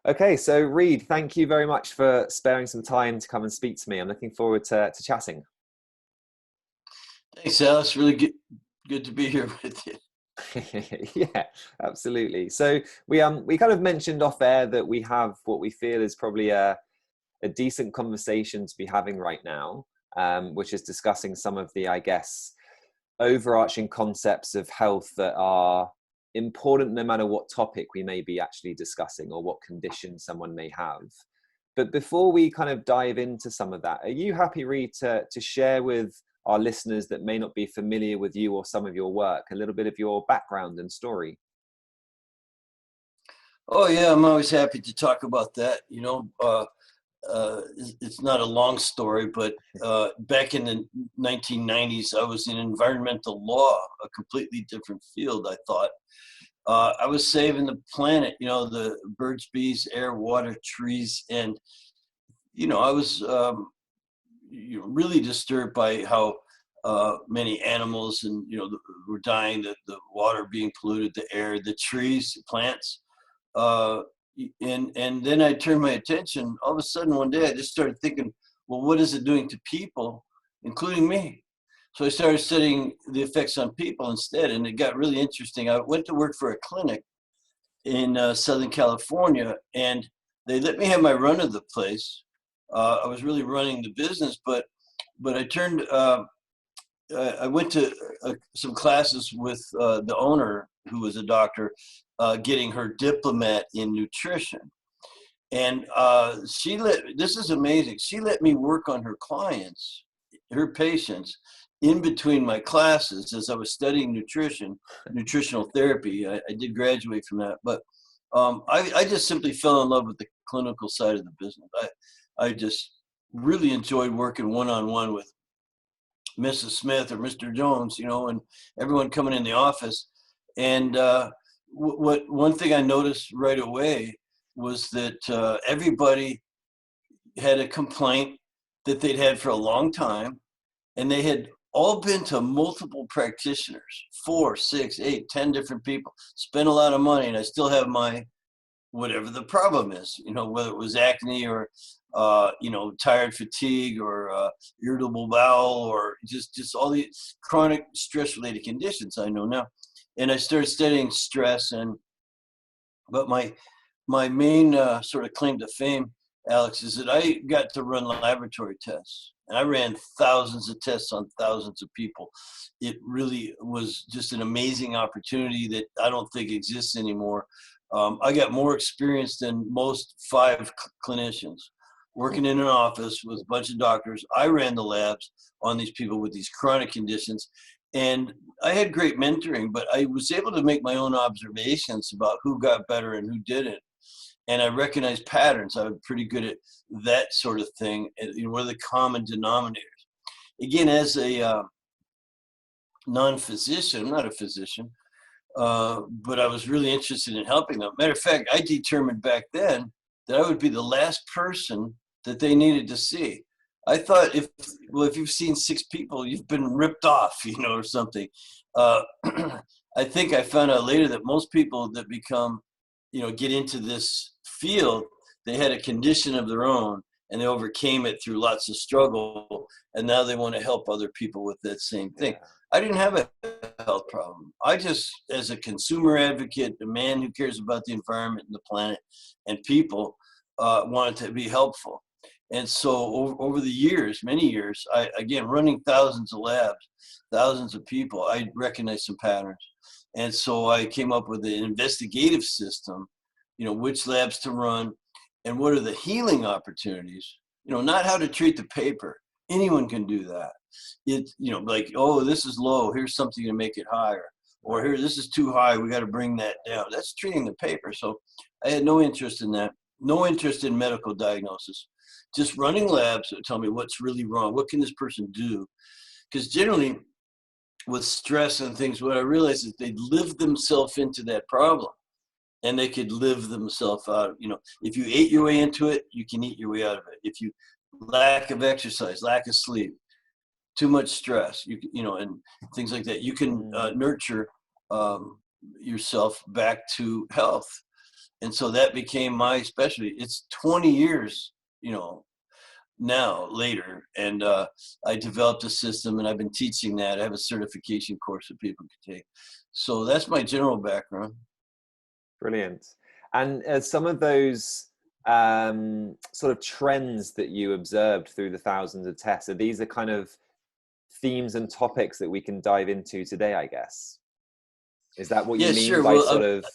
Okay, so Reed, thank you very much for sparing some time to come and speak to me. I'm looking forward to chatting. Thanks, Alice. Really good to be here with you. Yeah, absolutely. So we kind of mentioned off air that we have what we feel is probably a decent conversation to be having right now, which is discussing some of the, I guess, overarching concepts of health that are important no matter what topic we may be actually discussing or what condition someone may have. But before we kind of dive into some of that, are you happy, Reed, to share with our listeners that may not be familiar with you or some of your work, a little bit of your background and story? Oh yeah, I'm always happy to talk about that. It's not a long story, but back in the 1990s, I was in environmental law, a completely different field. I thought I was saving the planet. The birds, bees, air, water, trees, and I was really disturbed by how many animals and were dying, the water being polluted, the air, the trees, plants. uh, and then I turned my attention. All of a sudden, one day, I just started thinking, well, what is it doing to people, including me? So I started studying the effects on people instead, and it got really interesting. I went to work for a clinic in Southern California, and they let me have my run of the place. I was really running the business, but I turned. I went to some classes with the owner, who was a doctor, getting her diplomat in nutrition. And this is amazing. She let me work on her clients, her patients, in between my classes as I was studying nutritional therapy. I did graduate from that, but I just simply fell in love with the clinical side of the business. I just really enjoyed working one-on-one with Mrs. Smith or Mr. Jones, and everyone coming in the office. And what one thing I noticed right away was that everybody had a complaint that they'd had for a long time, and they had all been to multiple practitioners, 4, 6, 8, 10 different people, spent a lot of money, and I still have my whatever the problem is, whether it was acne or, tired fatigue or irritable bowel or just all these chronic stress related conditions I know now. And I started studying stress, but my main sort of claim to fame, Alex, is that I got to run laboratory tests. And I ran thousands of tests on thousands of people. It really was just an amazing opportunity that I don't think exists anymore. I got more experience than most 5 clinicians working in an office with a bunch of doctors. I ran the labs on these people with these chronic conditions. And I had great mentoring, but I was able to make my own observations about who got better and who didn't. And I recognized patterns. I was pretty good at that sort of thing. And, what are the common denominators? Again, as a non-physician, I'm not a physician, but I was really interested in helping them. Matter of fact, I determined back then that I would be the last person that they needed to see. I thought if you've seen 6 people, you've been ripped off, or something. I think I found out later that most people that become, get into this field, they had a condition of their own and they overcame it through lots of struggle. And now they want to help other people with that same thing. I didn't have a health problem. I just, as a consumer advocate, a man who cares about the environment and the planet and people, wanted to be helpful. And so over the years, many years, again, running thousands of labs, thousands of people, I recognized some patterns. And so I came up with an investigative system, which labs to run and what are the healing opportunities, not how to treat the paper. Anyone can do that. It's, like, oh, this is low, here's something to make it higher. Or here, this is too high, we got to bring that down. That's treating the paper. So I had no interest in that, no interest in medical diagnosis. Just running labs that tell me what's really wrong. What can this person do? Because generally, with stress and things, what I realized is they live themselves into that problem, and they could live themselves out. If you ate your way into it, you can eat your way out of it. If you lack of exercise, lack of sleep, too much stress, and things like that, you can nurture yourself back to health. And so that became my specialty. It's 20 years, now later, and I developed a system, and I've been teaching that. I have a certification course that people can take. So that's my general background. Brilliant. And some of those sort of trends that you observed through the thousands of tests, are these the kind of themes and topics that we can dive into today, I guess? Is that what you mean sure. by Well, sort of...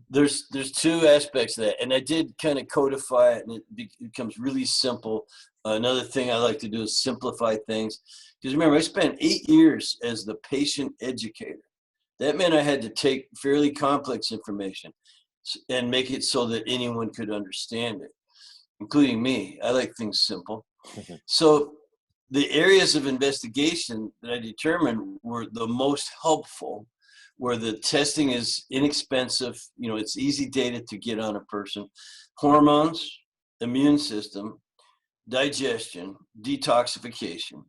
There's two aspects of that, and I did kind of codify it, and it becomes really simple. Another thing I like to do is simplify things, because remember, I spent 8 years as the patient educator. That meant I had to take fairly complex information and make it so that anyone could understand it, including me. I like things simple. So the areas of investigation that I determined were the most helpful, where the testing is inexpensive, it's easy data to get on a person: hormones, immune system, digestion, detoxification,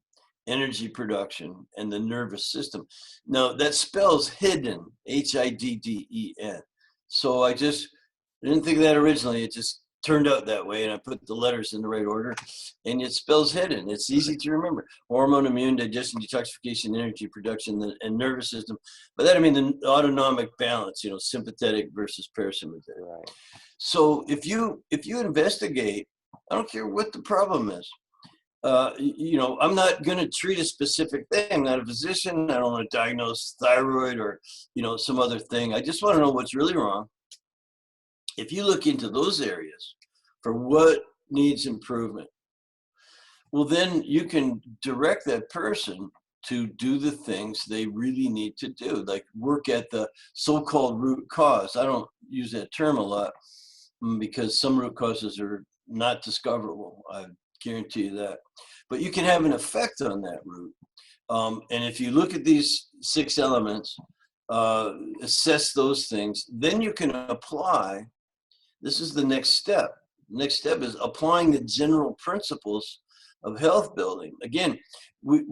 energy production, and the nervous system. Now that spells hidden, H-I.D.D.E.N. So I didn't think of that originally. It just turned out that way, and I put the letters in the right order, and it spells hidden. It's easy to remember: hormone, immune, digestion, detoxification, energy production, and nervous system. By that I mean the autonomic balance, sympathetic versus parasympathetic. Right. So if you investigate, I don't care what the problem is. I'm not going to treat a specific thing. I'm not a physician. I don't want to diagnose thyroid or some other thing. I just want to know what's really wrong. If you look into those areas for what needs improvement, well, then you can direct that person to do the things they really need to do, like work at the so-called root cause. I don't use that term a lot because some root causes are not discoverable. I guarantee you that. But you can have an effect on that root. And if you look at these 6 elements, assess those things, then you can apply. This is the next step. The next step is applying the general principles of health building. Again, we,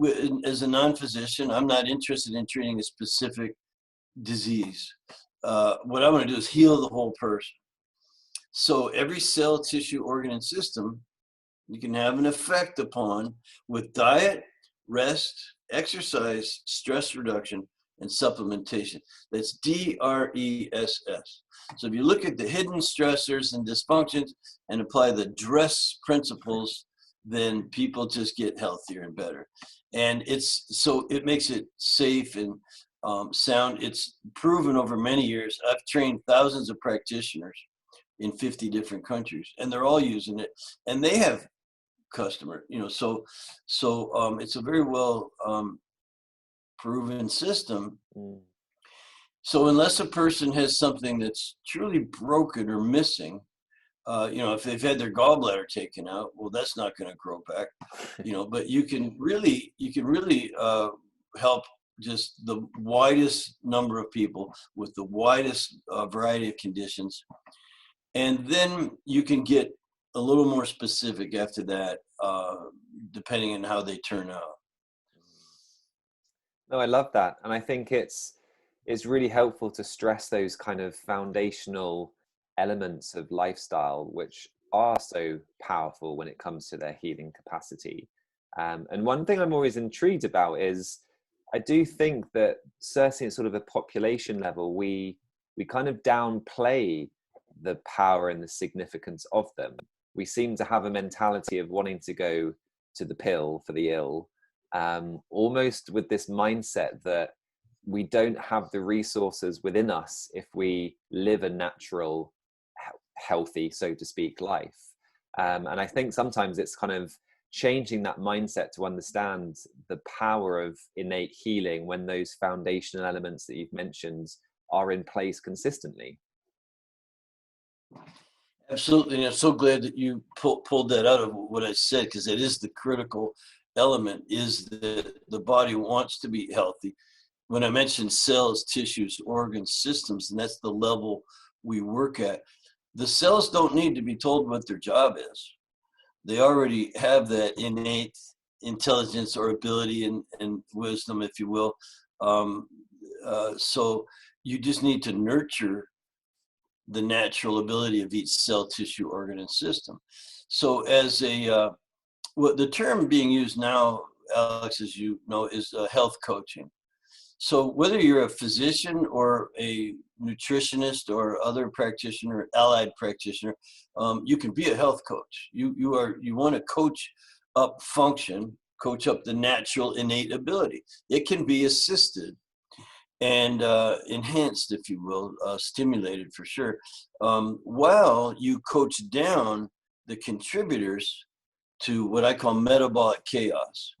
as a non-physician, I'm not interested in treating a specific disease. What I want to do is heal the whole person. So every cell, tissue, organ, and system you can have an effect upon with diet, rest, exercise, stress reduction, and supplementation. That's D.R.E.S.S. So if you look at the hidden stressors and dysfunctions and apply the D.R.E.S.S principles, then people just get healthier and better. And it makes it safe and sound. It's proven over many years. I've trained thousands of practitioners in 50 different countries, and they're all using it, and they have customer, so it's a very well proven system. So unless a person has something that's truly broken or missing, if they've had their gallbladder taken out, well, that's not going to grow back, but you can really help just the widest number of people with the widest variety of conditions. And then you can get a little more specific after that, depending on how they turn out. No, I love that. And I think it's really helpful to stress those kind of foundational elements of lifestyle, which are so powerful when it comes to their healing capacity. And one thing I'm always intrigued about is I do think that certainly at sort of a population level, we kind of downplay the power and the significance of them. We seem to have a mentality of wanting to go to the pill for the ill, almost with this mindset that we don't have the resources within us if we live a natural, healthy, so to speak, life. And I think sometimes it's kind of changing that mindset to understand the power of innate healing when those foundational elements that you've mentioned are in place consistently. Absolutely. And I'm so glad that you pulled that out of what I said, because it is the critical element, is that the body wants to be healthy. When I mentioned cells, tissues, organs, systems, and that's the level we work at, the cells don't need to be told what their job is. They already have that innate intelligence or ability and wisdom, if you will. So you just need to nurture the natural ability of each cell, tissue, organ, and system. So as a, what the term being used now, Alex, as you know, is health coaching. So whether you're a physician or a nutritionist or other practitioner, allied practitioner, you can be a health coach. You want to coach up function, coach up the natural innate ability. It can be assisted and enhanced, if you will, stimulated for sure, while you coach down the contributors to what I call metabolic chaos.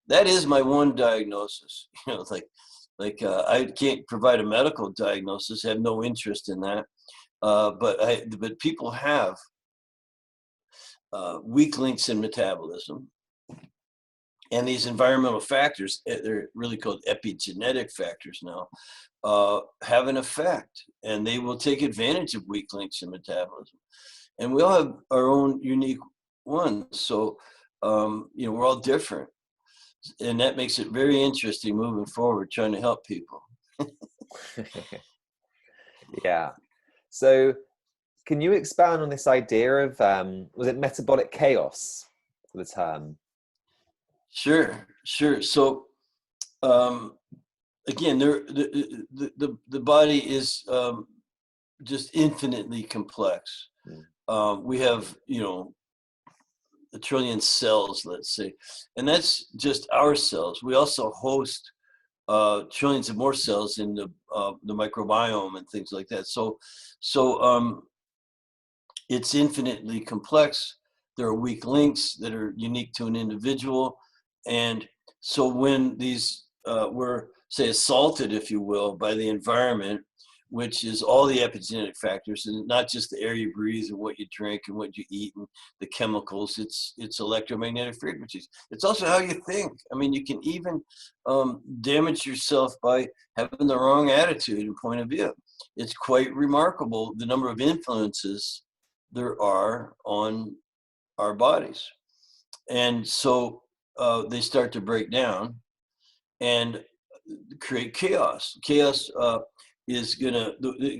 That is my one diagnosis. You know, I can't provide a medical diagnosis. I have no interest in that. But people have weak links in metabolism, and these environmental factors, they're really called epigenetic factors now, have an effect, and they will take advantage of weak links in metabolism. And we all have our own unique ones. So, you know, we're all different. And that makes it very interesting moving forward, trying to help people. Yeah. So can you expand on this idea of, was it metabolic chaos, the term? Sure. So, again, the body is just infinitely complex. We have, you know, a trillion cells, let's say, and that's just our cells. We also host trillions of more cells in the microbiome and things like that. So it's infinitely complex. There are weak links that are unique to an individual, and so when these were, say, assaulted, if you will, by the environment, which is all the epigenetic factors, and not just the air you breathe and what you drink and what you eat and the chemicals. It's electromagnetic frequencies. It's also how you think. I mean, you can even damage yourself by having the wrong attitude and point of view. It's quite remarkable the number of influences there are on our bodies. And so they start to break down and create chaos. Chaos is gonna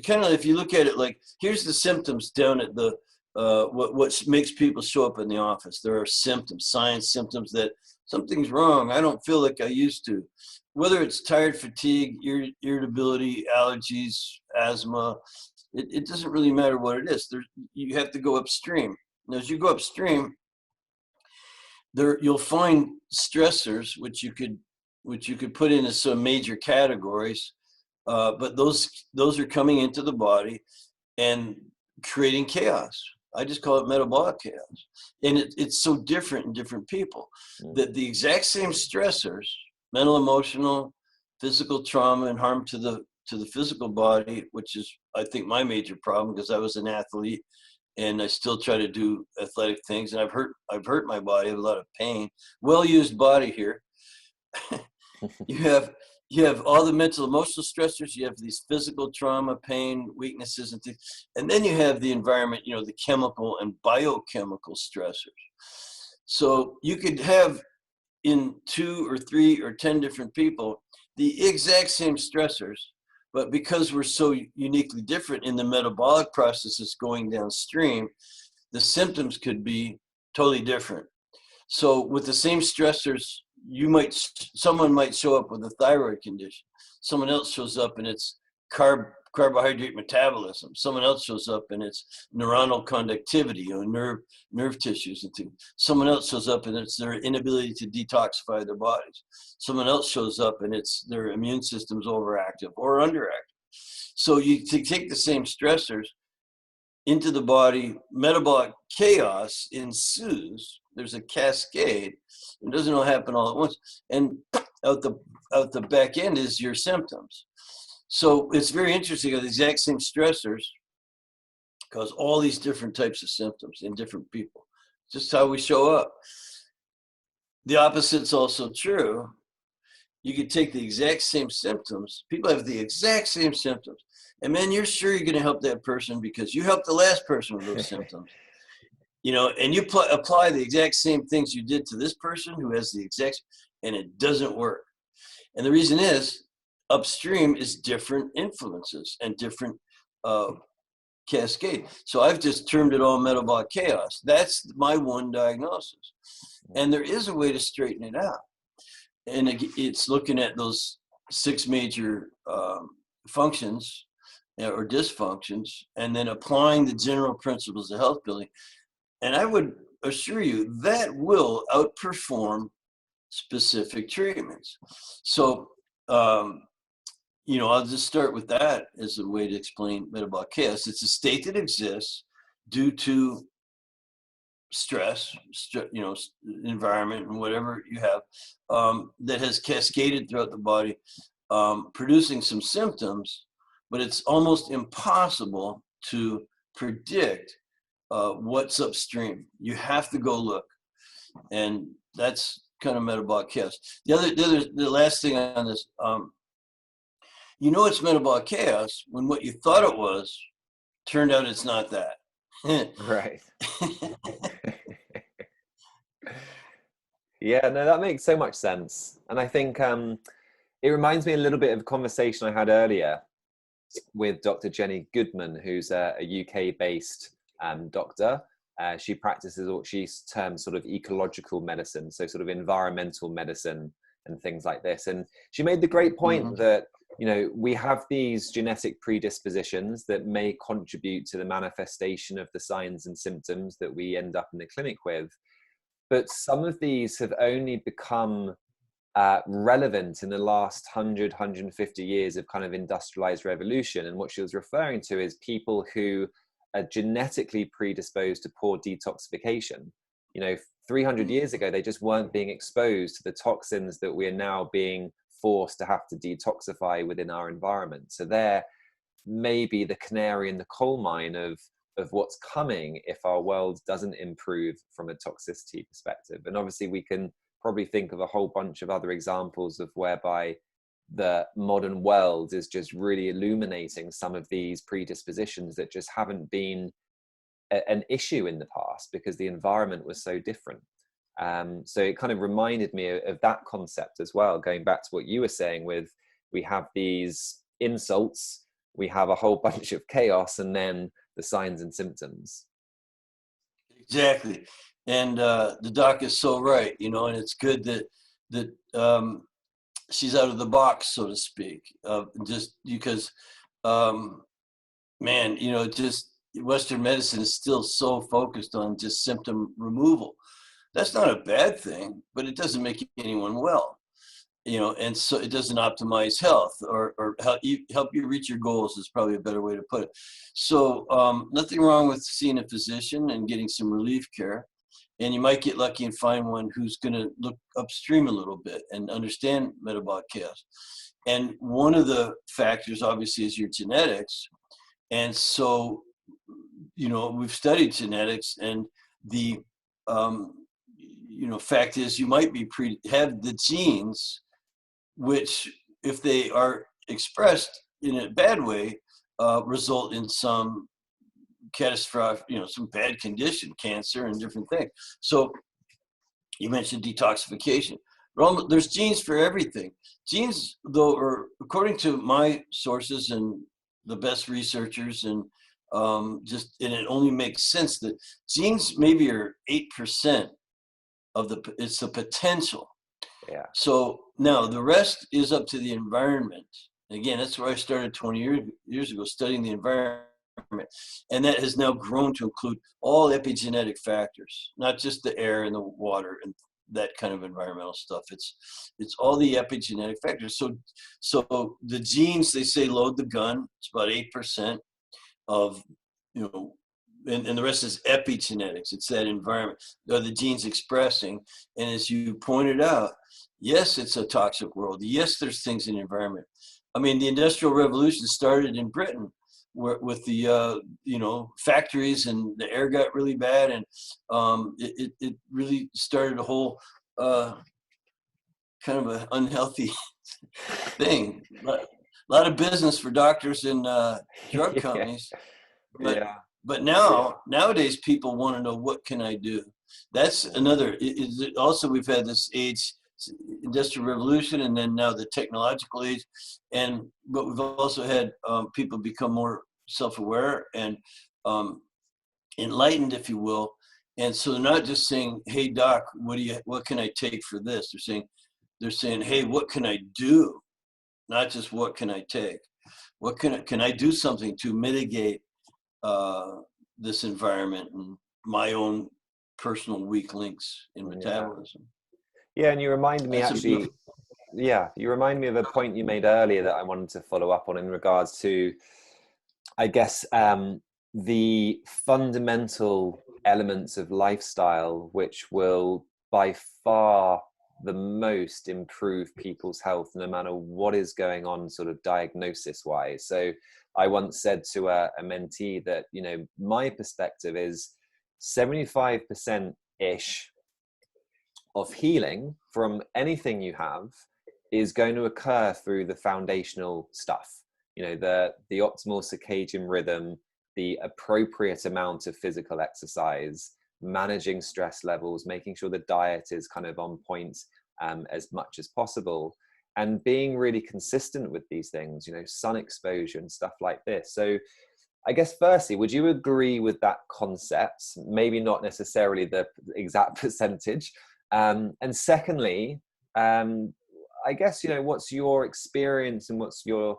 kind of, if you look at it like, here's the symptoms down at the what makes people show up in the office. There are symptoms, signs, symptoms that something's wrong. I don't feel like I used to. Whether it's tired, fatigue, irritability, allergies, asthma, it doesn't really matter what it is. You have to go upstream. And as you go upstream, you'll find stressors, which you could put into some major categories. But those are coming into the body and creating chaos. I just call it metabolic chaos. And it's so different in different people, that the exact same stressors, mental, emotional, physical trauma, and harm to the physical body, which is, I think, my major problem, because I was an athlete and I still try to do athletic things, and I've hurt my body. I have a lot of pain. Well-used body here. You have all the mental, emotional stressors. You have these physical trauma, pain, weaknesses, and things. And then you have the environment, you know, the chemical and biochemical stressors. So you could have in 2 or 3 or 10 different people the exact same stressors, but because we're so uniquely different in the metabolic processes going downstream, the symptoms could be totally different. So with the same stressors, someone might show up with a thyroid condition. Someone else shows up and it's carbohydrate metabolism. Someone else shows up and it's neuronal conductivity, or nerve tissues and things. Someone else shows up and it's their inability to detoxify their bodies. Someone else shows up and it's their immune system's overactive or underactive. So you take the same stressors into the body, metabolic chaos ensues. There's a cascade. It doesn't all happen all at once. And out the back end is your symptoms. So it's very interesting that the exact same stressors cause all these different types of symptoms in different people. Just how we show up. The opposite's also true. You could take the exact same symptoms. People have the exact same symptoms. And man, you're sure you're going to help that person because you helped the last person with those symptoms. You know, and you apply the exact same things you did to this person who has the exact, and it doesn't work. And the reason is, upstream is different influences and different cascade. So I've just termed it all metabolic chaos. That's my one diagnosis. And there is a way to straighten it out. And it's looking at those 6 major functions or dysfunctions, and then applying the general principles of health building. And I would assure you that will outperform specific treatments. So, I'll just start with that as a way to explain metabolic chaos. It's a state that exists due to stress, environment and whatever you have, that has cascaded throughout the body, producing some symptoms, but it's almost impossible to predict what's upstream. You have to go look, and that's kind of metabolic chaos. The last thing on this, it's metabolic chaos when what you thought it was turned out it's not that. Right. Yeah, no, that makes so much sense. And I think it reminds me a little bit of a conversation I had earlier with Dr. Jenny Goodman, who's a UK-based doctor. She practices what she's termed sort of ecological medicine, so sort of environmental medicine and things like this. And she made the great point that, we have these genetic predispositions that may contribute to the manifestation of the signs and symptoms that we end up in the clinic with. But some of these have only become relevant in the last 100, 150 years of kind of industrialized revolution. And what she was referring to is people who are genetically predisposed to poor detoxification. 300 years ago, they just weren't being exposed to the toxins that we are now being forced to have to detoxify within our environment. So there may be the canary in the coal mine of what's coming if our world doesn't improve from a toxicity perspective. And obviously we can probably think of a whole bunch of other examples of whereby the modern world is just really illuminating some of these predispositions that just haven't been an issue in the past because the environment was so different. So it kind of reminded me of that concept as well, going back to what you were saying with, we have these insults, we have a whole bunch of chaos, and then the signs and symptoms. Exactly. And the doc is so right, and it's good that she's out of the box, so to speak, just because, just Western medicine is still so focused on just symptom removal. That's not a bad thing, but it doesn't make anyone well, and so it doesn't optimize health or help you reach your goals is probably a better way to put it. So nothing wrong with seeing a physician and getting some relief care. And you might get lucky and find one who's going to look upstream a little bit and understand metabolic chaos. And one of the factors, obviously, is your genetics. And so, we've studied genetics, and the fact is you might be have the genes, which if they are expressed in a bad way, result in some catastrophic, some bad condition, cancer and different things. So you mentioned detoxification. There's genes for everything. Genes, though, are, according to my sources and the best researchers, and and it only makes sense that genes maybe are 8% of it's the potential. Yeah. So now the rest is up to the environment. Again, that's where I started 20 years ago, studying the environment. And that has now grown to include all epigenetic factors, not just the air and the water and that kind of environmental stuff. It's all the epigenetic factors. So the genes, they say, load the gun. It's about 8% of, and the rest is epigenetics. It's that environment, are the genes expressing. And as you pointed out, yes, it's a toxic world. Yes, there's things in the environment. I mean, the Industrial Revolution started in Britain with the, factories, and the air got really bad. And it really started a whole kind of an unhealthy thing. A lot of business for doctors and drug companies. But nowadays people want to know, what can I do? That's another. Also, we've had this industrial revolution, and then now the technological age, but we've also had people become more self-aware and enlightened, if you will. And so they're not just saying, hey doc, what can I take for this? They're saying, hey, what can I do? Not just what can I take? What can I do something to mitigate this environment and my own personal weak links in metabolism? Yeah, and you remind me actually, you remind me of a point you made earlier that I wanted to follow up on in regards to, I guess, the fundamental elements of lifestyle, which will by far the most improve people's health, no matter what is going on sort of diagnosis wise. So I once said to a mentee that, you know, my perspective is 75% ish of healing from anything you have is going to occur through the foundational stuff, you know, the optimal circadian rhythm, the appropriate amount of physical exercise, managing stress levels, making sure the diet is kind of on point as much as possible, and being really consistent with these things, you know, sun exposure and stuff like this. So I guess firstly, would you agree with that concept? Maybe not necessarily the exact percentage. And secondly, I guess, you know, what's your experience and what's your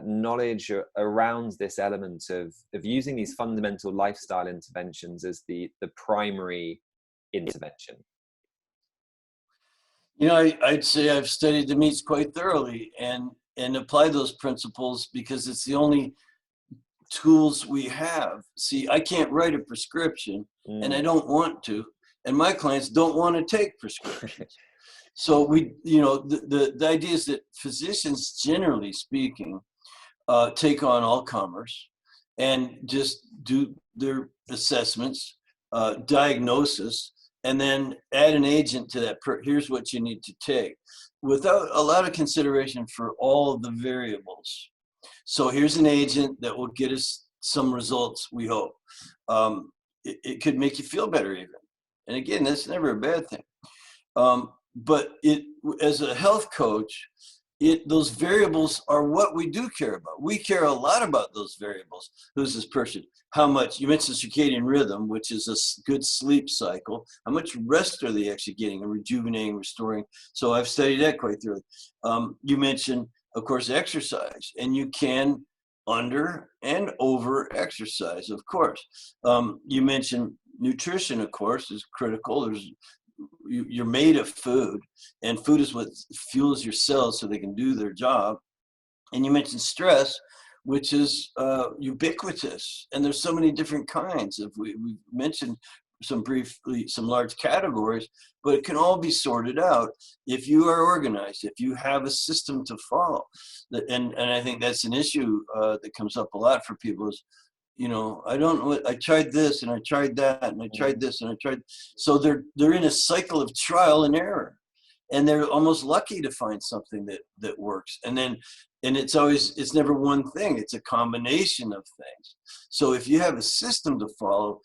knowledge around this element of using these fundamental lifestyle interventions as the primary intervention? You know, I'd say I've studied the meats quite thoroughly and applied those principles because it's the only tools we have. See, I can't write a prescription and I don't want to, and my clients don't want to take prescriptions. So we, you know, the idea is that physicians, generally speaking, take on all comers and just do their assessments, diagnosis, and then add an agent to that. Here's what you need to take, without a lot of consideration for all of the variables. So here's an agent that will get us some results, we hope. It could make you feel better even. And again, that's never a bad thing. But as a health coach, those variables are what we do care about. We care a lot about those variables. Who's this person? How much? You mentioned circadian rhythm, which is a good sleep cycle. How much rest are they actually getting and rejuvenating, restoring? So I've studied that quite thoroughly. You mentioned, of course, exercise, and you can under and over exercise, of course. You mentioned nutrition, of course, is critical. You're made of food, and food is what fuels your cells so they can do their job. And you mentioned stress, which is ubiquitous, and there's so many different kinds. If we mentioned briefly some large categories, but it can all be sorted out if you are organized, if you have a system to follow. And I think that's an issue that comes up a lot for people is, you know, I don't know, I tried this and I tried that and I tried this and I tried. So they're in a cycle of trial and error, and they're almost lucky to find something that works. And it's never one thing, it's a combination of things. So if you have a system to follow,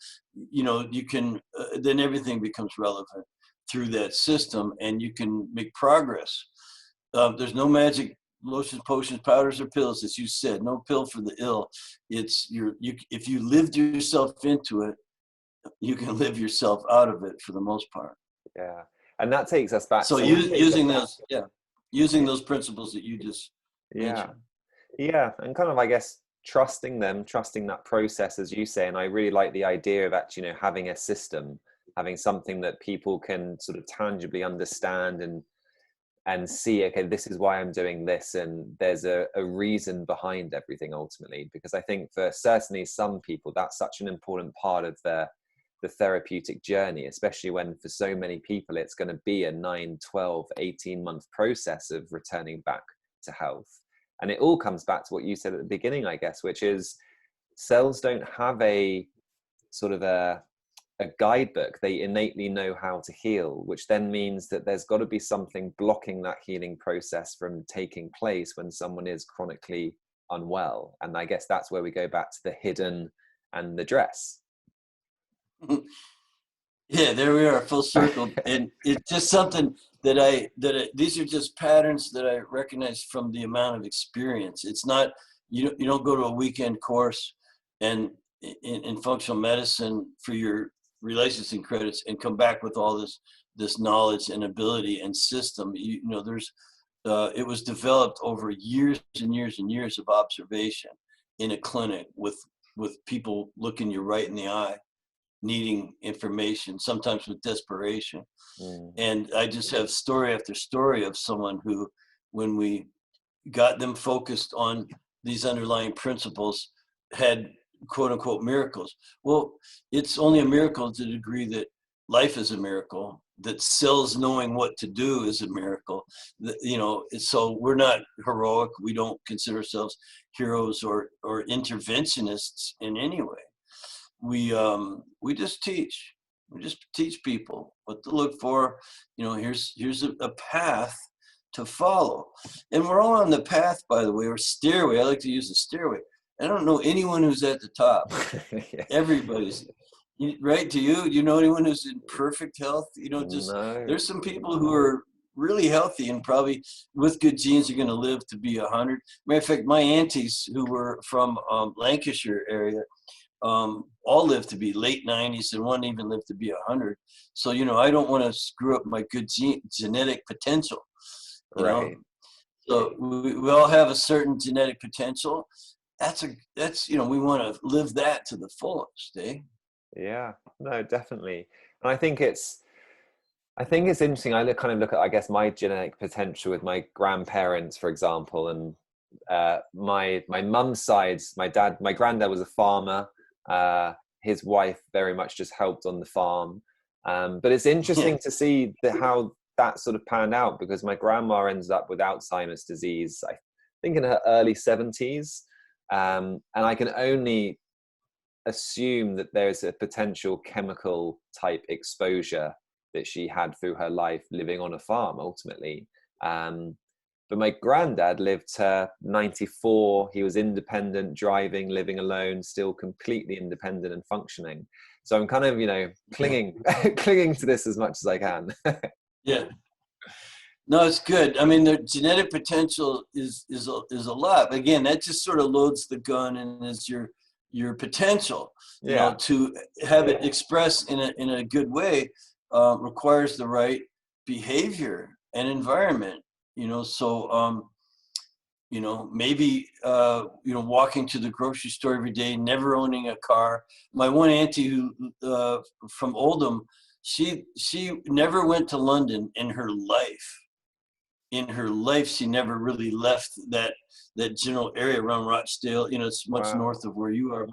you know, you can, then everything becomes relevant through that system and you can make progress. There's no magic lotions, potions, powders, or pills, as you said. No pill for the ill. It's if you lived yourself into it, you can live yourself out of it for the most part. Yeah, and that takes us back. So using those principles that you just mentioned. Yeah, and kind of, I guess, trusting that process, as you say. And I really like the idea of actually, you know, having a system, having something that people can sort of tangibly understand and see, okay, this is why I'm doing this, and there's a reason behind everything ultimately. Because I think for certainly some people, that's such an important part of the therapeutic journey, especially when for so many people it's going to be a 9, 12, 18-month process of returning back to health. And it all comes back to what you said at the beginning, I guess, which is cells don't have a sort of a guidebook. They innately know how to heal, which then means that there's got to be something blocking that healing process from taking place when someone is chronically unwell. And I guess that's where we go back to the hidden and the dress. Yeah, there we are, full circle. And it's just something that these are just patterns that I recognize from the amount of experience. It's not you don't go to a weekend course and in functional medicine for your relicensing credits and come back with all this knowledge and ability and system. You know, there's it was developed over years and years and years of observation in a clinic with people looking you right in the eye, needing information, sometimes with desperation. And I just have story after story of someone who, when we got them focused on these underlying principles, had quote unquote miracles. Well, it's only a miracle to the degree that life is a miracle, that cells knowing what to do is a miracle. You know, so we're not heroic. We don't consider ourselves heroes or interventionists in any way. We just teach. We just teach people what to look for. You know, here's a path to follow. And we're all on the path, by the way, or stairway. I like to use the stairway. I don't know anyone who's at the top. Yeah. Everybody's right. Do you know anyone who's in perfect health? You know, just No. There's some people who are really healthy and probably with good genes are going to live to be 100. Matter of fact, my aunties who were from Lancashire area all lived to be late 90s, and one even lived to be 100. So, you know, I don't want to screw up my good genetic potential. You know? So we all have a certain genetic potential. That's you know, we want to live that to the fullest, eh? Yeah, no, definitely. And I think it's interesting. I kind of look at, I guess, my genetic potential with my grandparents, for example, and my mum's side, my granddad was a farmer. His wife very much just helped on the farm. But it's interesting to see how that sort of panned out, because my grandma ended up with Alzheimer's disease, I think in her early 70s. And I can only assume that there's a potential chemical type exposure that she had through her life living on a farm ultimately. But my granddad lived to 94. He was independent, driving, living alone, still completely independent and functioning. So I'm kind of, you know, clinging to this as much as I can. Yeah. No, it's good. I mean, the genetic potential is a lot. But again, that just sort of loads the gun and is your potential. You know, to have it expressed in a good way requires the right behavior and environment. You know, so you know, maybe you know, walking to the grocery store every day, never owning a car. My one auntie who from Oldham, she never went to London in her life. In her life, she never really left that general area around Rochdale. You know, it's much north of where you are.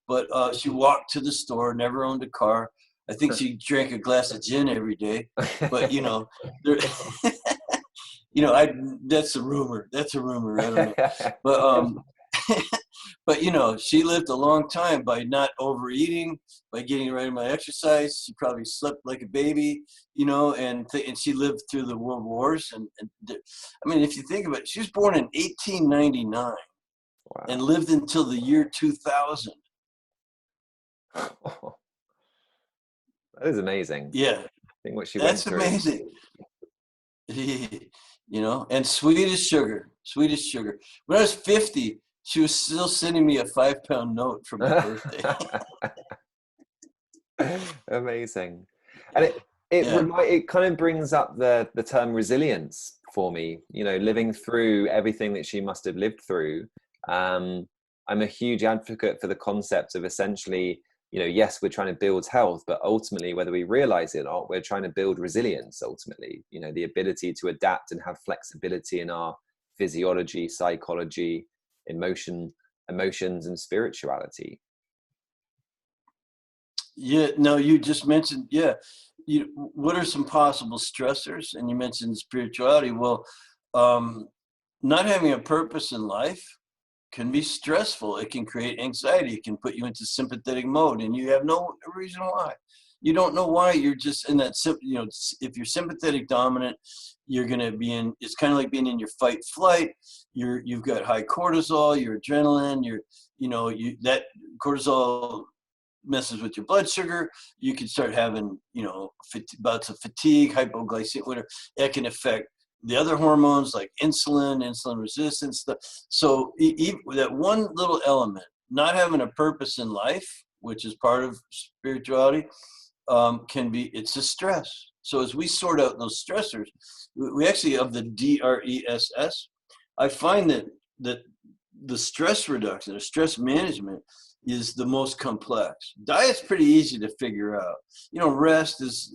But she walked to the store, never owned a car. I think she drank a glass of gin every day. But you know, there, you know, that's a rumor. That's a rumor. I don't know. But but you know, she lived a long time by not overeating, by getting the right amount of exercise. She probably slept like a baby, you know, and she lived through the world wars. And I mean, if you think about it, she was born in 1899 and lived until the year 2000. That is amazing. Yeah, I think what she went through. That's amazing. You know, and sweet as sugar. When I was 50, she was still sending me a 5-pound note for my birthday. Amazing. And it kind of brings up the term resilience for me, you know, living through everything that she must have lived through. I'm a huge advocate for the concept of essentially, you know, yes, we're trying to build health, but ultimately, whether we realize it or not, we're trying to build resilience ultimately, you know, the ability to adapt and have flexibility in our physiology, psychology, emotions and spirituality. Yeah, no, you just mentioned, what are some possible stressors? And you mentioned spirituality. Well, not having a purpose in life can be stressful. It can create anxiety. It can put you into sympathetic mode, and you have no reason why. You don't know why. You're just in that, you know, if you're sympathetic dominant, you're going to be in, it's kind of like being in your fight flight. You've got high cortisol, your adrenaline, that cortisol messes with your blood sugar. You can start having, you know, bouts of fatigue, hypoglycemia, whatever. That can affect the other hormones like insulin resistance. So that one little element, not having a purpose in life, which is part of spirituality, it's a stress. So as we sort out those stressors, we actually, of the D.R.E.S.S, I find that the stress reduction, the stress management, is the most complex. Diet's pretty easy to figure out. Rest is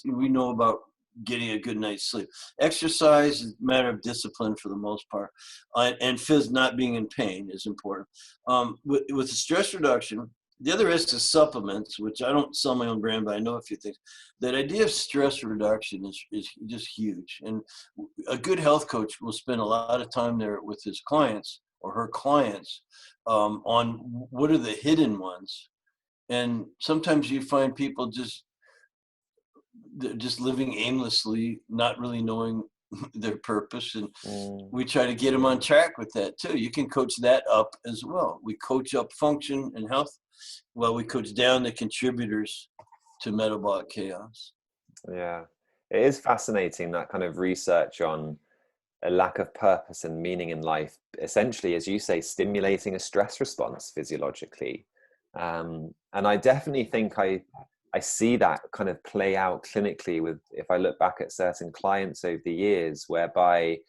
we know about getting a good night's sleep. Exercise is a matter of discipline for the most part, and not being in pain is important. With the stress reduction, the other is to supplements, which I don't sell my own brand, but I know a few things. That idea of stress reduction is just huge. And a good health coach will spend a lot of time there with his clients or her clients on what are the hidden ones. And sometimes you find people just living aimlessly, not really knowing their purpose. And we try to get them on track with that too. You can coach that up as well. We coach up function and health. Well, we coach down the contributors to metabolic chaos. Yeah, it is fascinating, that kind of research on a lack of purpose and meaning in life, essentially, as you say, stimulating a stress response physiologically. And I definitely think I see that kind of play out clinically if I look back at certain clients over the years, whereby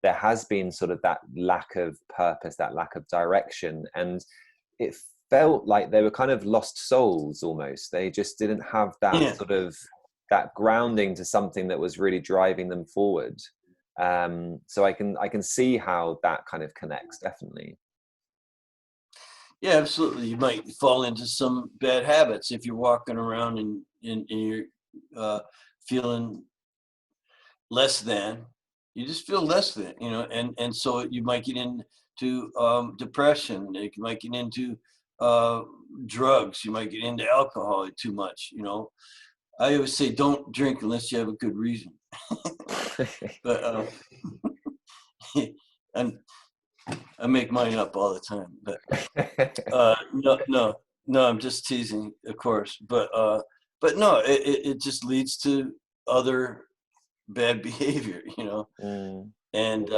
there has been sort of that lack of purpose, that lack of direction. And it felt like they were kind of lost souls almost. They just didn't have that sort of that grounding to something that was really driving them forward. So I can see how that kind of connects, definitely. Yeah, absolutely. You might fall into some bad habits if you're walking around and you're feeling less than. You just feel less than, and so you might get into depression. You might get into drugs. You might get into alcohol too much. I always say don't drink unless you have a good reason. But and I make mine up all the time. But no, I'm just teasing, of course. But no, it just leads to other bad behavior, and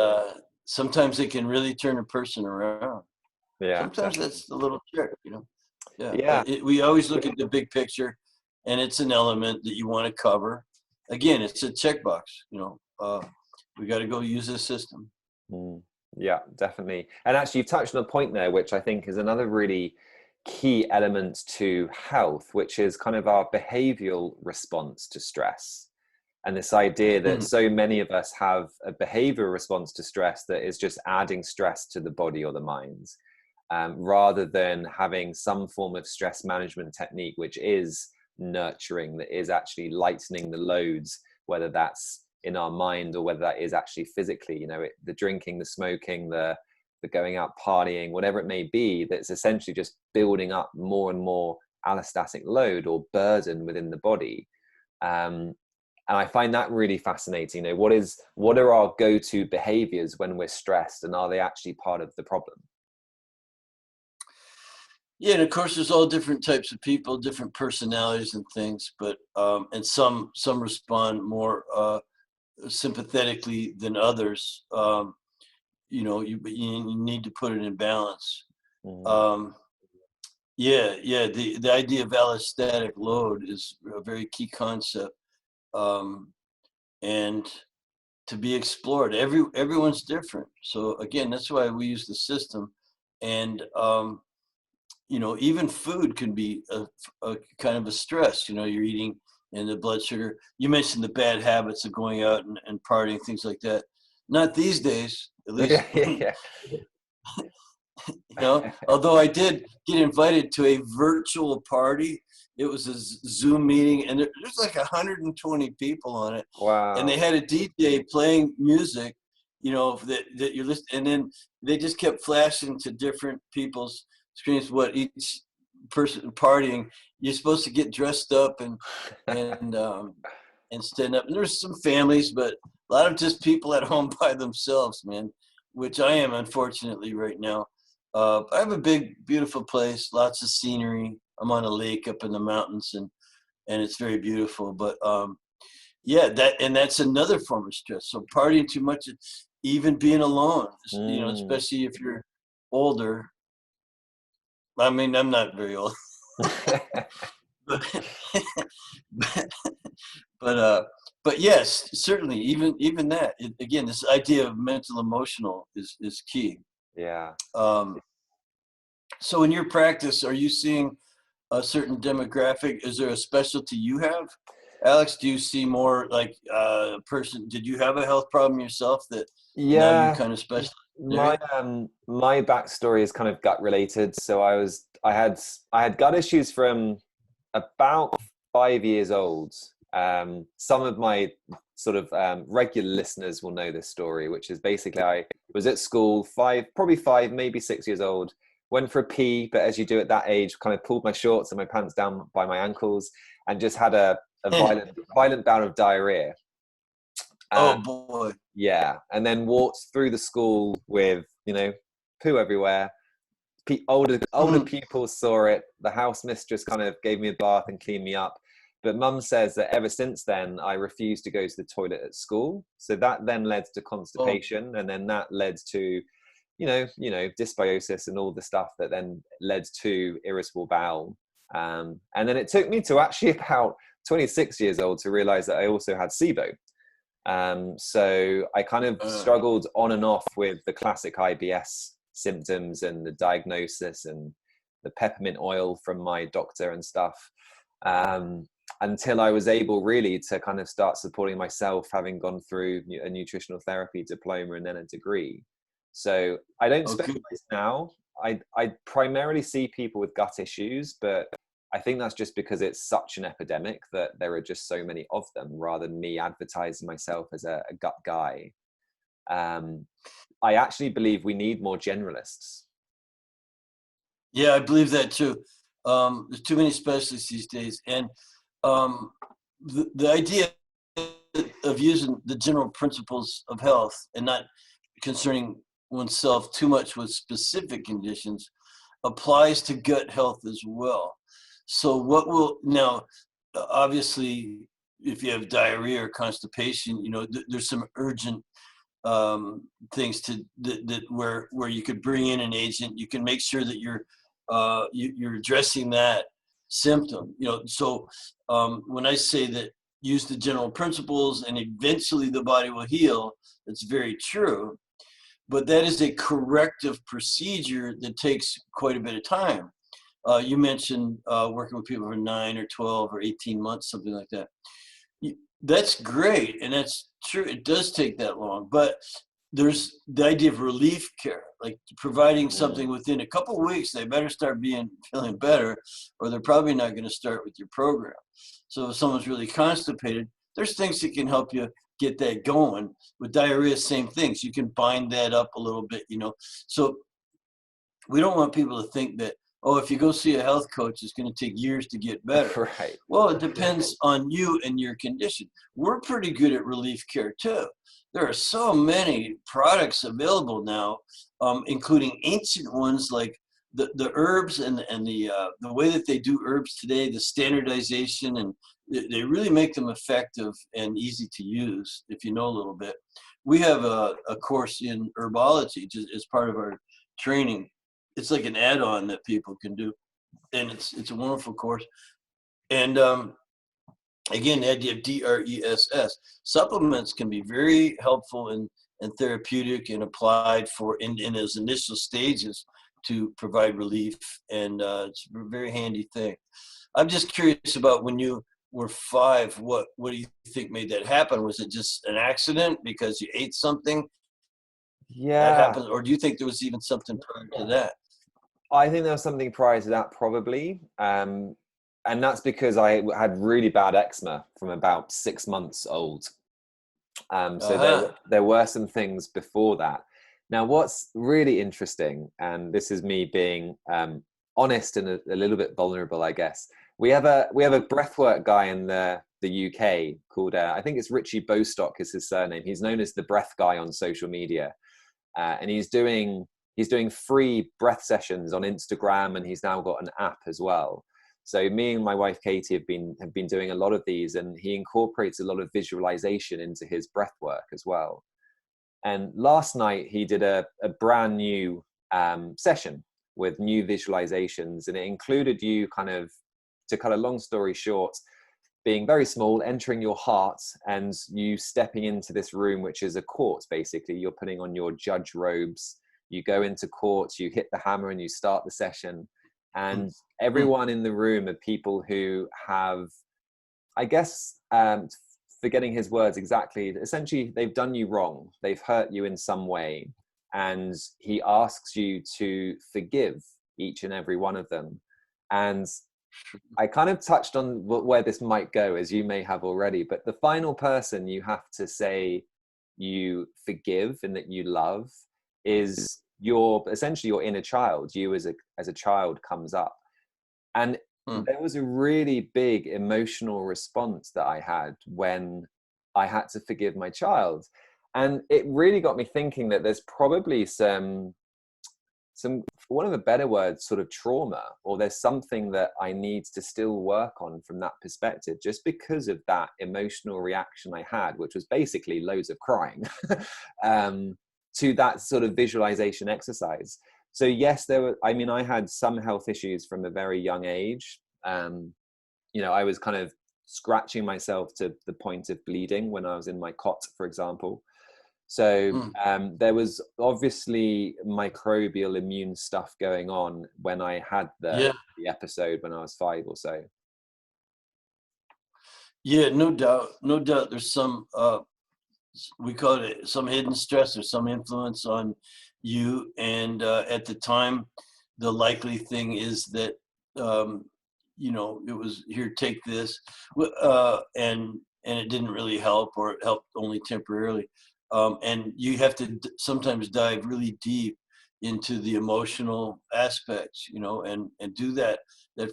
sometimes it can really turn a person around. Yeah, sometimes definitely. That's the little trick, Yeah. We always look at the big picture, and it's an element that you want to cover. Again, it's a checkbox. We got to go use this system. Yeah, definitely. And actually, you've touched on a point there, which I think is another really key element to health, which is kind of our behavioral response to stress. And this idea that so many of us have a behavioral response to stress that is just adding stress to the body or the mind, rather than having some form of stress management technique, which is nurturing, that is actually lightening the loads, whether that's in our mind or whether that is actually physically, the drinking, the smoking, the going out partying, whatever it may be, that's essentially just building up more and more allostatic load or burden within the body. And I find that really fascinating. What are our go-to behaviors when we're stressed, and are they actually part of the problem? Yeah, and of course, there's all different types of people, different personalities and things, but and some respond more sympathetically than others. You need to put it in balance. The idea of allostatic load is a very key concept, and to be explored. Everyone's different, so again, that's why we use the system. And even food can be a kind of a stress. You're eating, and the blood sugar. You mentioned the bad habits of going out and partying, things like that. Not these days, at least. Yeah. Although I did get invited to a virtual party. It was a Zoom meeting, and there's like 120 people on it. Wow. And they had a DJ playing music, that you're listening, and then they just kept flashing to different people's screens what each person partying. You're supposed to get dressed up and stand up. And there's some families, but a lot of just people at home by themselves, man, which I am, unfortunately, right now. I have a big, beautiful place, lots of scenery. I'm on a lake up in the mountains, and it's very beautiful. But Yeah, that's another form of stress. So partying too much, even being alone, Mm. especially if you're older. I mean, I'm not very old, but but but, uh, but yes, certainly, even that. Again, this idea of mental emotional is key. Yeah. Um, so in your practice, are you seeing a certain demographic? Is there a specialty you have, Alex? Do you see more like a person? Did you have a health problem yourself that now you Yeah. kind of specialize in an My area? my backstory is kind of gut related. So I had gut issues from about 5 years old. Some of my sort of regular listeners will know this story, which is basically I was at school, probably 5, maybe 6 years old. Went for a pee, but as you do at that age, kind of pulled my shorts and my pants down by my ankles, and just had a violent bout of diarrhea. Oh boy. Yeah, and then walked through the school with poo everywhere. Older Mhm. pupils saw it. The house mistress kind of gave me a bath and cleaned me up. But mum says that ever since then, I refused to go to the toilet at school. So that then led to Oh, constipation, and then that led to, dysbiosis and all the stuff that then led to irritable bowel. And then it took me to actually about 26 years old to realize that I also had SIBO. So I kind of uh, struggled on and off with the classic IBS symptoms and the diagnosis and the peppermint oil from my doctor and stuff, until I was able really to kind of start supporting myself, having gone through a nutritional therapy diploma and then a degree. So I don't oh, good. specialize now. I primarily see people with gut issues, but I think that's just because it's such an epidemic that there are just so many of them, rather than me advertising myself as a gut guy. Um, I actually believe we need more generalists. Yeah, I believe that too. There's too many specialists these days, and um, the idea of using the general principles of health and not concerning oneself too much with specific conditions applies to gut health as well. So, what will now, obviously, if you have diarrhea or constipation, there's some urgent things that where you could bring in an agent. You can make sure that you're addressing that symptom. So when I say that use the general principles and eventually the body will heal, it's very true. But that is a corrective procedure that takes quite a bit of time. You mentioned working with people for 9 or 12 or 18 months, something like that. That's great, and that's true. It does take that long, but there's the idea of relief care, like providing Mm. something within a couple of weeks. They better start feeling better, or they're probably not going to start with your program. So if someone's really constipated, there's things that can help you get that going. With diarrhea, same things. You can bind that up a little bit. So we don't want people to think that, oh, if you go see a health coach, it's going to take years to get better. Right. Well, it depends on you and your condition. We're pretty good at relief care too. There are so many products available now, including ancient ones like the herbs and the way that they do herbs today, the standardization, and they really make them effective and easy to use if you know a little bit. We have a course in herbology just as part of our training. It's like an add-on that people can do, and it's a wonderful course. And again, the idea of D.R.E.S.S supplements can be very helpful and therapeutic and applied in those initial stages to provide relief, and it's a very handy thing. I'm just curious about when you were 5. What do you think made that happen? Was it just an accident because you ate something that Yeah, happened, or do you think there was even something prior to that? I think there was something prior to that, probably. And that's because I had really bad eczema from about 6 months old. So Uh-huh. there were some things before that. Now, what's really interesting, and this is me being honest and a little bit vulnerable, I guess. We have a breathwork guy in the UK called I think it's Richie Bostock is his surname. He's known as the breath guy on social media, and he's doing free breath sessions on Instagram, and he's now got an app as well. So me and my wife Katie have been doing a lot of these, and he incorporates a lot of visualization into his breath work as well. And last night he did a brand new session with new visualizations, and it included you kind of, to cut a long story short, being very small, entering your heart, and you stepping into this room, which is a court. Basically, you're putting on your judge robes, you go into court, you hit the hammer, and you start the session. And everyone in the room are people who have, I guess, forgetting his words exactly, essentially they've done you wrong, they've hurt you in some way, and he asks you to forgive each and every one of them. And I kind of touched on where this might go, as you may have already, but the final person you have to say you forgive and that you love is essentially your inner child. You as a child comes up. And there was a really big emotional response that I had when I had to forgive my child. And it really got me thinking that there's probably some, for want of a better word, sort of trauma, or there's something that I need to still work on from that perspective, just because of that emotional reaction I had, which was basically loads of crying, to that sort of visualization exercise. So yes, I had some health issues from a very young age. I was kind of scratching myself to the point of bleeding when I was in my cot, for example. So there was obviously microbial immune stuff going on when I had the episode when I was 5 or so. Yeah, no doubt. No doubt there's some, we call it some hidden stress or some influence on you. And at the time, the likely thing is that, it was, here, take this. And it didn't really help, or it helped only temporarily. And you have to sometimes dive really deep into the emotional aspects, and do that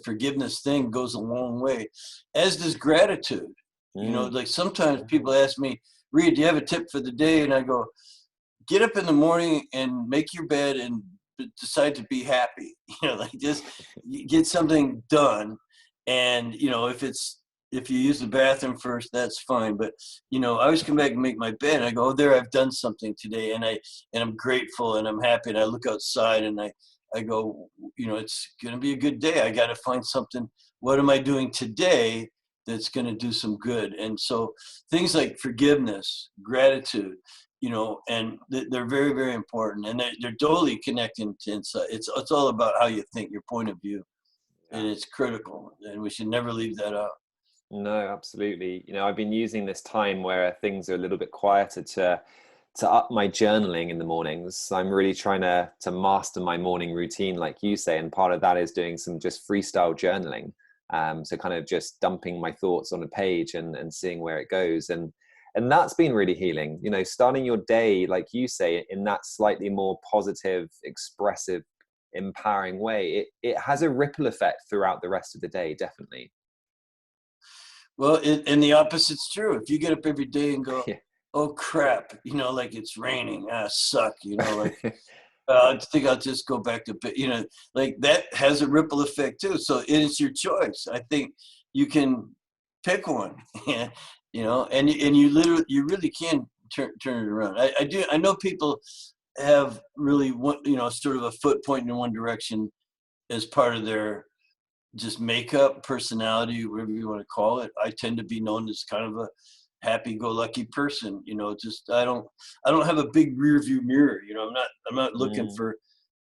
forgiveness thing goes a long way, as does gratitude. Like sometimes people ask me, Reed, do you have a tip for the day? And I go, get up in the morning and make your bed and decide to be happy. Just get something done. And, if you use the bathroom first, that's fine. But, I always come back and make my bed. And I go, oh, there, I've done something today. And I'm grateful and I'm happy. And I look outside and I go, it's going to be a good day. I got to find something. What am I doing today that's going to do some good? And so things like forgiveness, gratitude, and they're very, very important. And they're totally connecting to inside. It's all about how you think, your point of view. And it's critical. And we should never leave that out. No, absolutely. I've been using this time where things are a little bit quieter to up my journaling in the mornings. I'm really trying to master my morning routine, like you say, and part of that is doing some just freestyle journaling. So kind of just dumping my thoughts on a page and seeing where it goes. And that's been really healing. Starting your day, like you say, in that slightly more positive, expressive, empowering way, it has a ripple effect throughout the rest of the day, definitely. Well, and the opposite's true. If you get up every day and go, oh crap, like it's raining, suck, I think I'll just go back to bed, like that has a ripple effect too. So it is your choice. I think you can pick one, and you really can turn it around. I know people have really sort of a foot pointing in one direction as part of their just makeup, personality, whatever you want to call it. I tend to be known as kind of a happy-go-lucky person. Just I don't have a big rear view mirror. I'm not looking for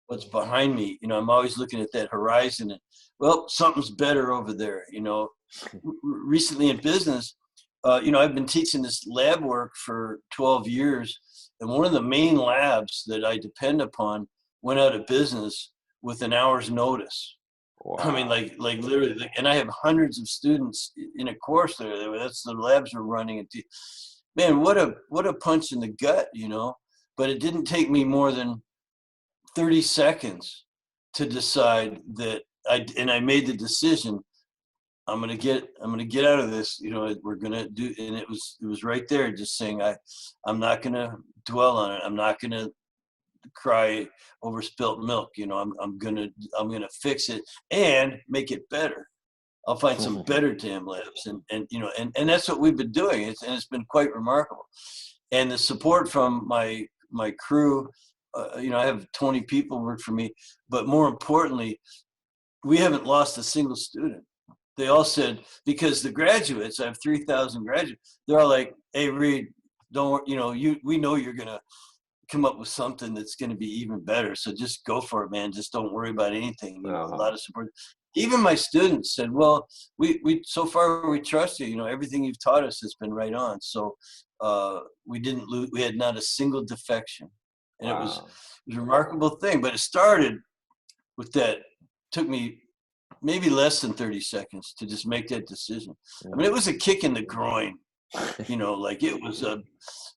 what's behind me. I'm always looking at that horizon and, well, something's better over there. Recently in business, I've been teaching this lab work for 12 years, and one of the main labs that I depend upon went out of business with an hour's notice. Wow. I mean, like literally, and I have hundreds of students in a course there. That's the labs we're running. Man, what a punch in the gut, But it didn't take me more than 30 seconds to decide that I made the decision. I'm gonna get out of this. We're gonna do, and it was right there, just saying I'm not gonna dwell on it. I'm not gonna cry over spilt milk. I'm gonna fix it and make it better. I'll find some better TAM labs, and you know, and that's what we've been doing. It's been quite remarkable, and the support from my crew. You know, I have 20 people work for me, but more importantly, we haven't lost a single student. They all said, because the graduates, I have 3,000 graduates. They're all like, "Hey, Reed, don't, you know, we know you're gonna come up with something that's going to be even better. So just go for it, man. Just don't worry about anything." You know, a lot of support. Even my students said, "Well, we so far we trust you. You know, everything you've taught us has been right on." So we didn't lose. We had not a single defection, and it was a remarkable thing. But it started with that. Took me maybe less than 30 seconds to just make that decision. I mean, it was a kick in the groin. You know, like it was a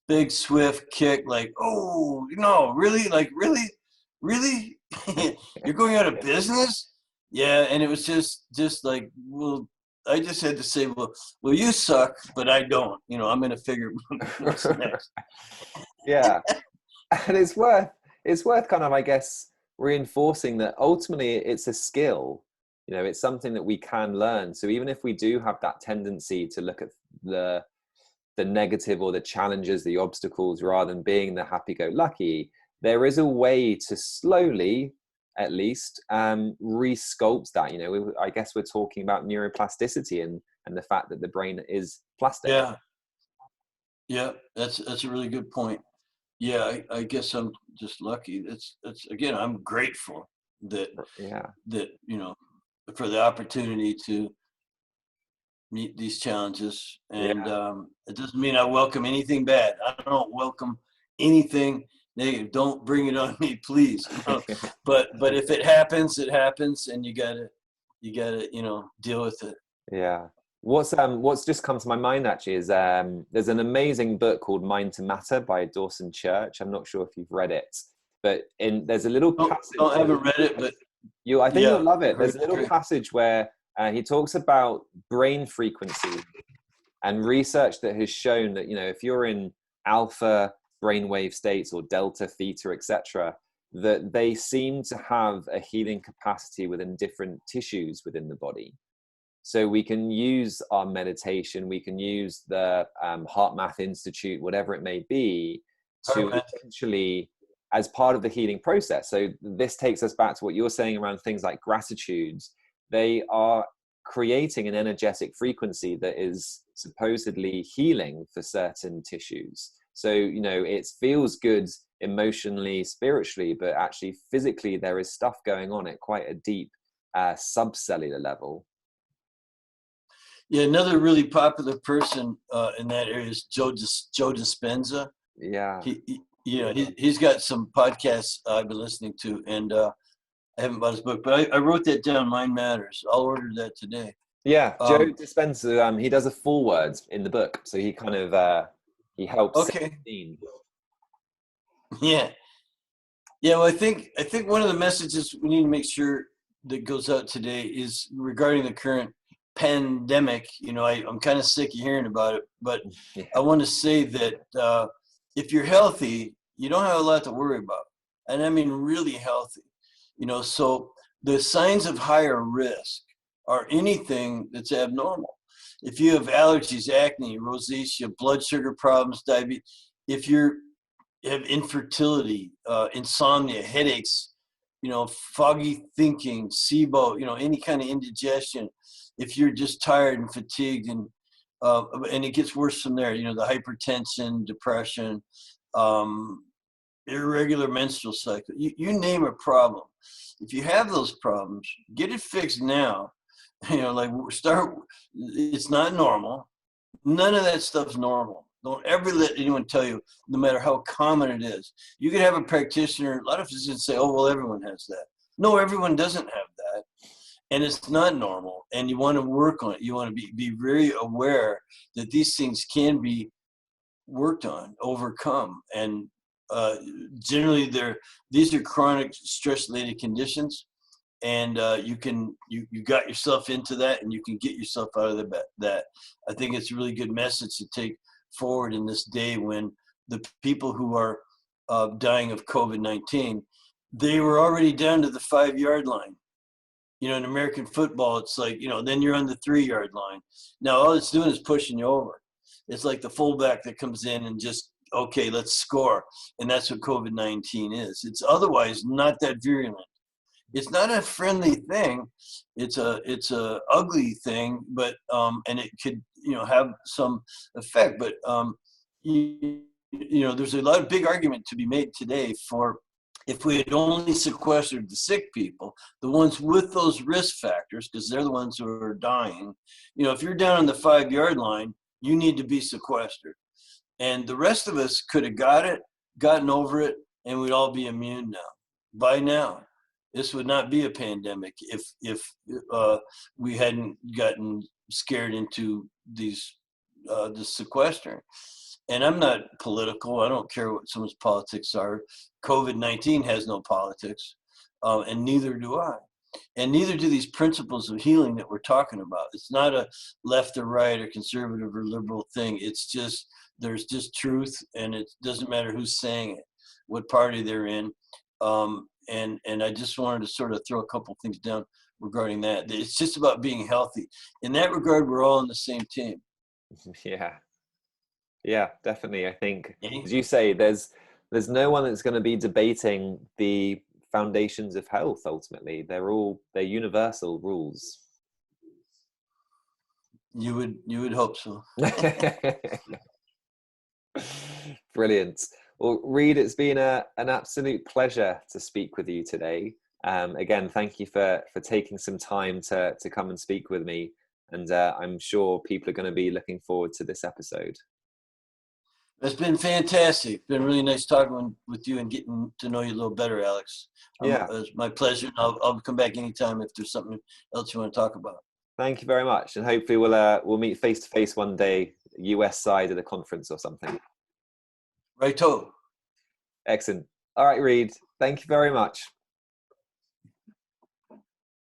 big swift kick, like, oh no, really, like really you're going out of business. Yeah. And it was just like, well, I just had to say, well, you suck, but I don't, you know, I'm gonna figure what's next. Yeah. And it's worth kind of, I guess, reinforcing that ultimately it's a skill. You know, it's something that we can learn. So even if we do have that tendency to look at the negative or the challenges, the obstacles, rather than being the happy-go-lucky, there is a way to slowly, at least, re-sculpt that. You know, I guess we're talking about neuroplasticity and the fact that the brain is plastic. Yeah, that's a really good point. Yeah, I guess I'm just lucky. That's again, I'm grateful that you know, for the opportunity to meet these challenges, and it doesn't mean I welcome anything bad. I don't welcome anything negative. Don't bring it on me, please. You know? but if it happens, it happens, and you gotta you know, deal with it. Yeah. What's just come to my mind actually is there's an amazing book called Mind to Matter by Dawson. I'm not sure if you've read it, but there's a little passage. I haven't read it, but I think you'll love it. There's a little passage where he talks about brain frequency and research that has shown that, you know, if you're in alpha brainwave states or delta, theta, etc., that they seem to have a healing capacity within different tissues within the body. So we can use our meditation, we can use the Heart Math Institute, whatever it may be, to essentially, as part of the healing process. So this takes us back to what you're saying around things like gratitude. They are creating an energetic frequency that is supposedly healing for certain tissues. So, you know, it feels good emotionally, spiritually, but actually physically there is stuff going on at quite a deep subcellular level. Yeah, another really popular person in that area is Joe Dispenza. Yeah. He's got some podcasts I've been listening to, and I haven't bought his book, but I wrote that down, Mind Matters. I'll order that today. Yeah, Joe Dispenza, he does a foreword in the book, so he kind of he helps set the scene. Yeah. Well, I think one of the messages we need to make sure that goes out today is regarding the current pandemic. You know, I'm kind of sick of hearing about it, but I want to say that if you're healthy, you don't have a lot to worry about, and I mean really healthy. You know, so the signs of higher risk are anything that's abnormal. If you have allergies, acne, rosacea, blood sugar problems, diabetes, if you have infertility, insomnia, headaches, you know, foggy thinking, SIBO, you know, any kind of indigestion, if you're just tired and fatigued, and it gets worse from there, you know, the hypertension, depression, irregular menstrual cycle, you name a problem. If you have those problems, get it fixed now. You know, like it's not normal. None of that stuff's normal. Don't ever let anyone tell you, no matter how common it is. You could have a practitioner, a lot of physicians say, oh, well, everyone has that. No, everyone doesn't have that. And it's not normal. And you want to work on it. You want to be very aware that these things can be worked on, overcome. And generally, these are chronic stress-related conditions. And you got yourself into that, and you can get yourself out of that. I think it's a really good message to take forward in this day when the people who are dying of COVID-19, they were already down to the 5-yard line. You know, in American football, it's like, you know, then you're on the 3-yard line. Now all it's doing is pushing you over. It's like the fullback that comes in and just, okay, let's score. And that's what COVID-19 is. It's otherwise not that virulent. It's not a friendly thing. It's a ugly thing, but and it could, you know, have some effect. But you know, there's a lot of big argument to be made today for, if we had only sequestered the sick people, the ones with those risk factors, because they're the ones who are dying. You know, if you're down on the 5-yard line, you need to be sequestered, and the rest of us could have gotten over it, and we'd all be immune now. By now, this would not be a pandemic if we hadn't gotten scared into these the sequestering. And I'm not political. I don't care what someone's politics are. COVID-19 has no politics, and neither do I. And neither do these principles of healing that we're talking about. It's not a left or right or conservative or liberal thing. It's just, there's just truth, and it doesn't matter who's saying it, what party they're in. And I just wanted to sort of throw a couple things down regarding that. It's just about being healthy. In that regard, we're all on the same team. Yeah, definitely. I think, as you say, there's no one that's going to be debating the foundations of health. Ultimately, they're universal rules. You would hope so. Brilliant. Well, Reid, it's been an absolute pleasure to speak with you today. Again, thank you for taking some time to come and speak with me. And I'm sure people are going to be looking forward to this episode. It's been fantastic. It's been really nice talking with you and getting to know you a little better, Alex. Yeah. It's my pleasure. I'll come back anytime if there's something else you want to talk about. Thank you very much. And hopefully we'll meet face to face one day, US side of the conference or something. Righto. Excellent. All right, Reid. Thank you very much.